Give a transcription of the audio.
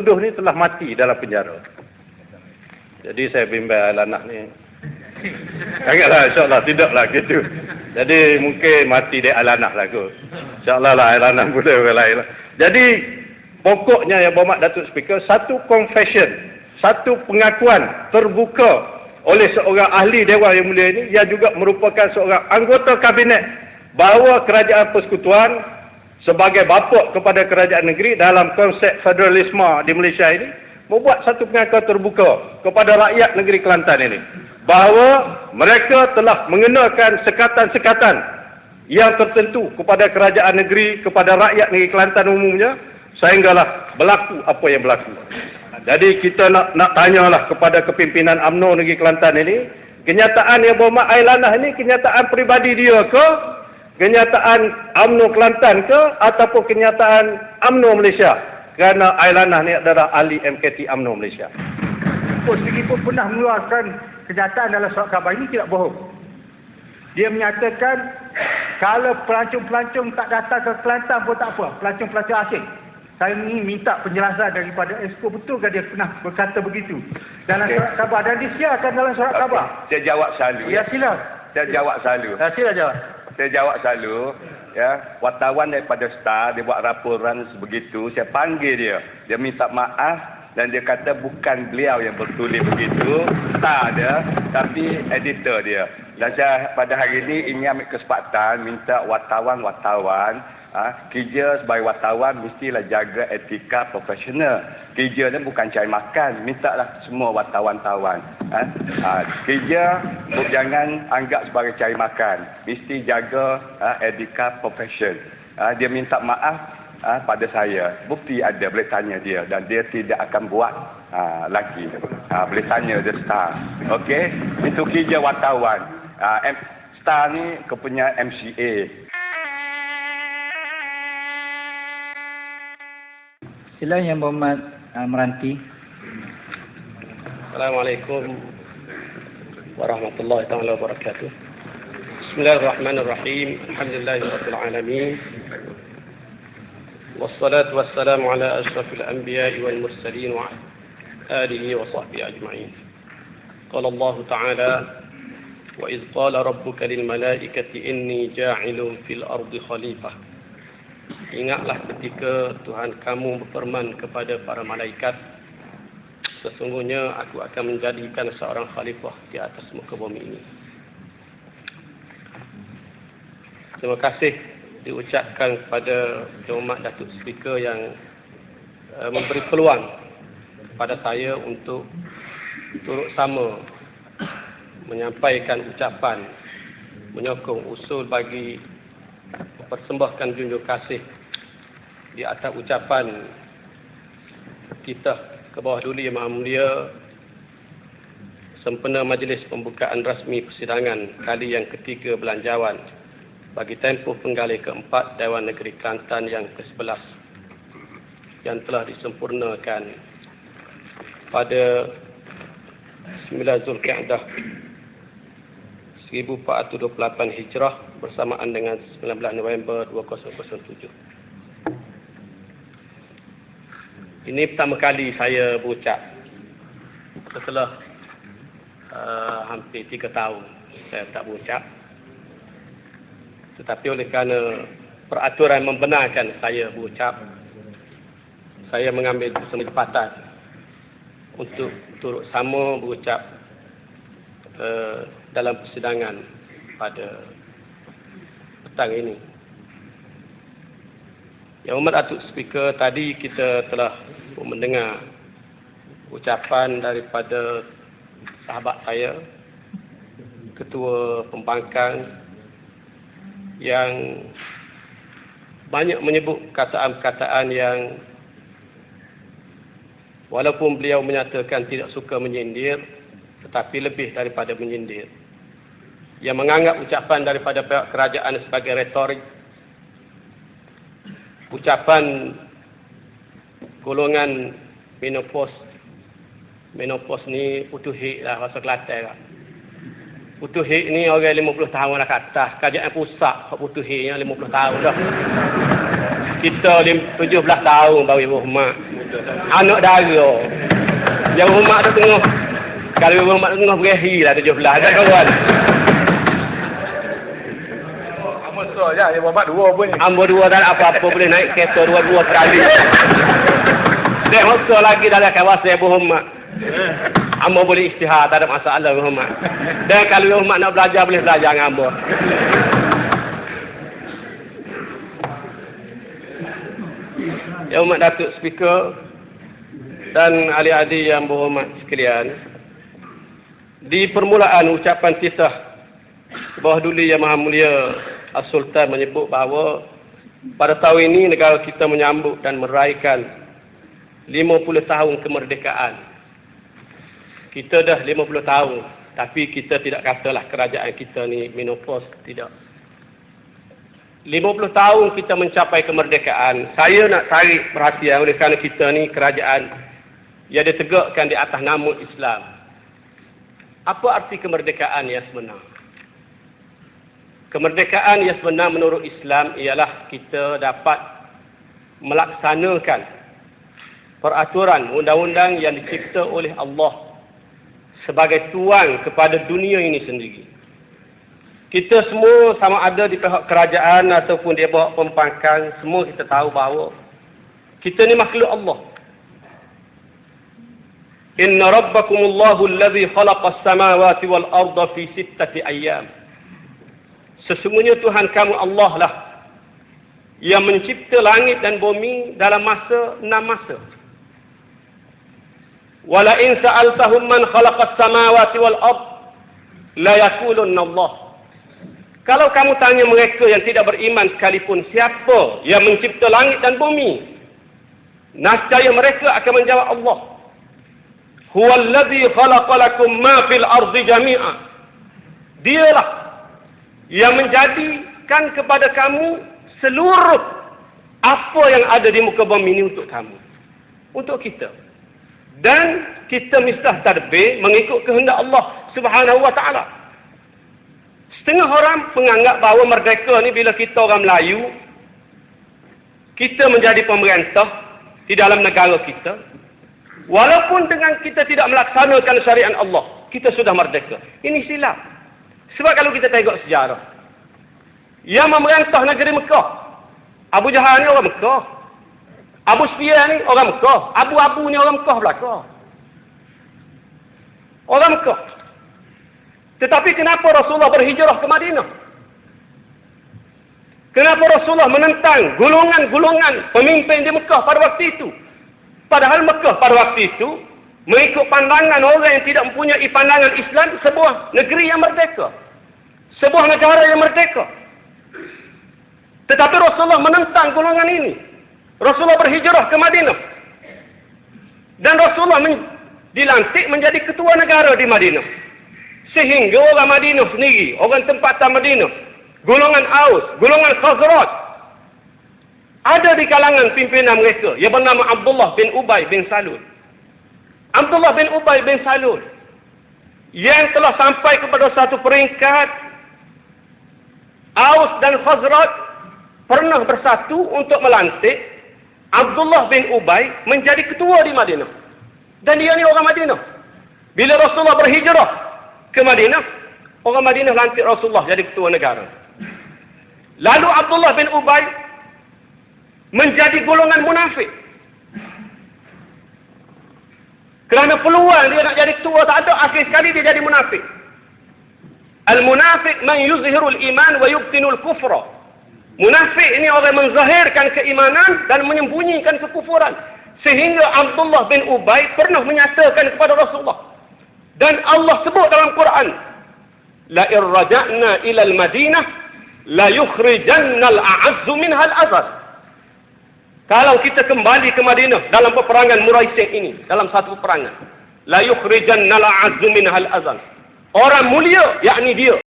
dituduh ni telah mati dalam penjara. Jadi saya bimbang anak ni. Janganlah, insyaAllah tidaklah gitu. Jadi mungkin mati dia alanah lah kot. InsyaAllah lah alanah boleh orang lain lah. Jadi pokoknya yang berhormat Datuk Speaker, satu confession, satu pengakuan terbuka oleh seorang ahli Dewan Yang Mulia ini, yang juga merupakan seorang anggota kabinet, bahawa kerajaan persekutuan sebagai bapa kepada kerajaan negeri dalam konsep federalisme di Malaysia ini, membuat satu pengakuan terbuka kepada rakyat negeri Kelantan ini, bahawa mereka telah mengenakan sekatan-sekatan yang tertentu kepada kerajaan negeri, kepada rakyat negeri Kelantan umumnya, sehinggalah berlaku apa yang berlaku. Jadi kita nak tanyalah kepada kepimpinan UMNO negeri Kelantan ini, kenyataan yang berhormat Ailanah ini kenyataan peribadi dia ke, kenyataan UMNO Kelantan ke, ataupun kenyataan UMNO Malaysia? Kerana Ailanah ni adalah ahli MKT UMNO Malaysia. Segi pun pernah mengeluarkan kenyataan dalam surat khabar ini tidak bohong. Dia menyatakan kalau pelancong-pelancong tak datang ke Kelantan pun tak apa, pelancong-pelancong asing. Saya ingin minta penjelasan daripada Exco, betulkah dia pernah berkata begitu dalam surat khabar, dan disiarkan dalam surat khabar? Saya jawab selalu. Ya, sila. Saya jawab selalu. Sila jawab. Saya jawab selalu. Ya, wartawan daripada Star dia buat laporan sebegitu, saya panggil dia. Dia minta maaf dan dia kata bukan beliau yang bertulis begitu, Star dia, tapi editor dia. Dan saya pada hari ini ingin ambil kesempatan minta wartawan-wartawan kerja sebagai wartawan mestilah jaga etika profesional. Kerja ni bukan cari makan. Mintalah semua wartawan-tawan kerja jangan anggap sebagai cari makan. Mesti jaga etika profesion. Dia minta maaf pada saya. Bukti ada, boleh tanya dia, dan dia tidak akan buat lagi. Boleh tanya dia Star. Okey, itu kerja wartawan. Star ni kepunyaan MCA. Sila Yang Berhormat Meranti. Assalamualaikum warahmatullahi taala wabarakatuh. Bismillahirrahmanirrahim. Alhamdulillahirabbil alamin. Wassalatu wassalamu ala asyrafil anbiya'i wal mursalin wa alihi wa sahbihi ajma'in. Qala Allah Ta'ala: "Wa idz qala rabbuka lil malaikati inni ja'ilun fil ardi khalifah." Ingatlah ketika Tuhan kamu berfirman kepada para malaikat, sesungguhnya aku akan menjadikan seorang khalifah di atas muka bumi ini. Terima kasih diucapkan kepada Yang Datuk Speaker yang memberi peluang kepada saya untuk turut sama menyampaikan ucapan menyokong usul bagi mempersembahkan junjung kasih di atas ucapan kita ke bawah duli Yang Maha Mulia sempena majlis pembukaan rasmi persidangan kali yang ketiga belanjawan bagi tempoh penggali keempat Dewan Negeri Kelantan yang ke-11 yang telah disempurnakan pada 9 Zulkaidah 1428 Hijrah bersamaan dengan 19 November 2007. Ini pertama kali saya berucap setelah hampir 3 tahun saya tak berucap. Tetapi oleh kerana peraturan membenarkan saya berucap, saya mengambil kesempatan untuk turut sama berucap dalam persidangan pada petang ini. Yang Hormat Datuk Speaker, tadi kita telah mendengar ucapan daripada sahabat saya, Ketua Pembangkang, yang banyak menyebut perkataan-perkataan yang walaupun beliau menyatakan tidak suka menyindir, tetapi lebih daripada menyindir. Yang menganggap ucapan daripada pihak kerajaan sebagai retorik, ucapan golongan menopause ni putuhik lah bahasa Kelantan lah. Putuhik ni orang 50 tahun lah ke atas. Kerajaan pusat putuhiknya 50 tahun dah. Kita 17 tahun baru berhormat. Anak dara. Yang rumah tu tengah. Kalau rumah tu tengah berahi lah 17 tak kawan. Amat so je, dia babat dua pun ni. Ambo dua tak ada apa-apa boleh naik kereta dua-dua sekali. Dia masuk lagi dalam kawasan Abu Muhammad. Ambo boleh istihad, tak ada masalah Abu Muhammad. Dan kalau Abu Muhammad nak belajar boleh belajar dengan Ambo. Ya Umat Datuk Speaker dan ahli-ahli yang berhormat sekalian. Di permulaan ucapan kisah Bawah Duli Yang Maha Mulia As-Sultan menyebut bahawa pada tahun ini negara kita menyambut dan meraihkan 50 tahun kemerdekaan. Kita dah 50 tahun, tapi kita tidak katalah kerajaan kita ni menopause, tidak. 50 tahun kita mencapai kemerdekaan. Saya nak tarik perhatian oleh kerana kita ni kerajaan yang ditegakkan di atas nama Islam. Apa arti kemerdekaan yang sebenar? Kemerdekaan yang sebenar menurut Islam ialah kita dapat melaksanakan peraturan undang-undang yang dicipta oleh Allah sebagai tuan kepada dunia ini sendiri. Kita semua sama ada di pihak kerajaan ataupun di bawah pembangkang, semua kita tahu bahawa kita ni makhluk Allah. Inna rabbakumullahu allazi khalaqas samawati wal arda fi 6 ayyam. Sesungguhnya Tuhan kamu Allah lah yang mencipta langit dan bumi dalam masa 6 masa. Wala in sa'altahum man khalaqas samawati wal ard la yaqulunna Allah. Kalau kamu tanya mereka yang tidak beriman sekalipun siapa yang mencipta langit dan bumi, nescaya mereka akan menjawab Allah. Huwallazi khalaqa lakum ma fil ardi jami'a. Dialah yang menjadikan kepada kamu seluruh apa yang ada di muka bumi ini untuk kamu, untuk kita. Dan kita mistah tadbir mengikut kehendak Allah Subhanahu wa taala. Setengah orang menganggap bahawa merdeka ni bila kita orang Melayu, kita menjadi pemerintah di dalam negara kita, walaupun dengan kita tidak melaksanakan syariat Allah, kita sudah merdeka. Ini silap. Sebab kalau kita tengok sejarah, yang memerintah negeri Mekah, Abu Jahal ni orang Mekah, Abu Sufyan ni orang Mekah, Abu ni orang Mekah belaka. Orang Mekah. Tetapi kenapa Rasulullah berhijrah ke Madinah? Kenapa Rasulullah menentang golongan-golongan pemimpin di Mekah pada waktu itu? Padahal Mekah pada waktu itu mengikut pandangan orang yang tidak mempunyai pandangan Islam, sebuah negeri yang merdeka, sebuah negara yang merdeka. Tetapi Rasulullah menentang golongan ini. Rasulullah berhijrah ke Madinah. Dan Rasulullah dilantik menjadi ketua negara di Madinah. Sehingga orang Madinah sendiri, orang tempatan Madinah, golongan Aus, golongan Khazraj, ada di kalangan pimpinan mereka yang bernama Abdullah bin Ubay bin Salul. Abdullah bin Ubay bin Salul yang telah sampai kepada satu peringkat Aus dan Khazraj pernah bersatu untuk melantik Abdullah bin Ubay menjadi ketua di Madinah. Dan dia ni orang Madinah. Bila Rasulullah berhijrah ke Madinah, orang Madinah lantik Rasulullah jadi ketua negara. Lalu Abdullah bin Ubay menjadi golongan munafik. Kerana peluang dia nak jadi ketua tak ada, akhir sekali dia jadi munafik. Al-munafiq man yuzhirul iman wa yubtinul kufra. Munafik ini orang yang menzahirkan keimanan dan menyembunyikan kekufuran. Sehingga Abdullah bin Ubay pernah menyatakan kepada Rasulullah. Dan Allah sebut dalam Quran, la irraja'na ila al-Madinah la yukhrijanna al-a'azzu minha al-azal. Kalau kita kembali ke Madinah dalam peperangan Muraisy ini, dalam satu peperangan, la yukhrijanna al-a'azzu minha al-azal. Orang mulia, yakni dia,